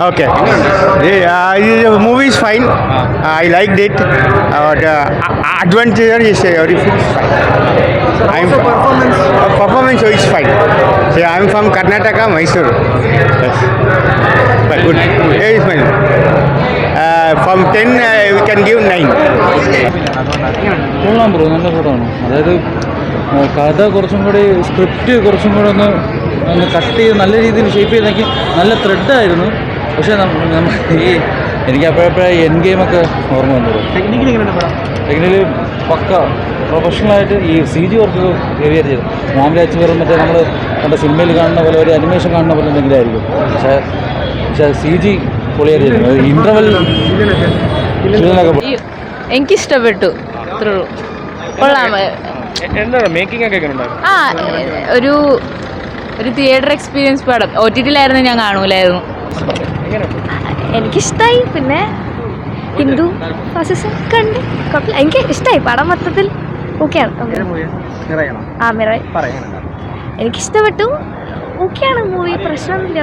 Okay. The movie is fine. I liked it. But adventure is everything is fine. Performance is fine. See, I'm from Karnataka, Mysore. Yes. But good. It is fine. From 10, we can give 9. കൊള്ളാം bro, നല്ല പടമാണ്. അതായത് കഥ കുറച്ചും കൂടി script കുറച്ചും കൂടെ ഒന്ന് കട്ട് ചെയ്ത് നല്ല രീതിയിൽ ഷേപ്പ് ചെയ്തെങ്കിൽ നല്ല ത്രെഡായിരുന്നു. പക്ഷേ ഈ എനിക്ക് അപ്പോഴപ്പോഴേ എൻ ഗെയിമൊക്കെ ഓർമ്മ വന്നത്. ടെക്നിക്കലി പക്ക പ്രൊഫഷണലായിട്ട് ഈ CG വർക്ക് ഹെവിയായിട്ട് ചെയ്തു. ഞാൻ വിചാരിച്ച് വെറും മറ്റേ നമ്മൾ കണ്ട സിനിമയിൽ കാണുന്ന പോലെ ഒരു അനിമേഷൻ കാണുന്ന പോലെ എന്തെങ്കിലും ആയിരിക്കും. പക്ഷേ CG പൊളിയായിട്ട് ചെയ്തു. ഇൻ്റർവെൽ എനിക്കിഷ്ടപ്പെട്ടു. കൊള്ളാം. ആ ഒരു തിയേറ്റർ എക്സ്പീരിയൻസ് പടം. OTT-ലായിരുന്നു, ഞാൻ കാണൂലായിരുന്നു. എനിക്കിഷ്ടമായി. പിന്നെ ഹിന്ദു ഫാസിസം കണ്ട് കുഴപ്പമില്ല. എനിക്ക് ഇഷ്ടമായി പടം. മൊത്തത്തിൽ ഓക്കെയാണ്. ആ മിറായി എനിക്കിഷ്ടപ്പെട്ടു. ഓക്കെയാണ് മൂവി, പ്രശ്നമൊന്നുമില്ല.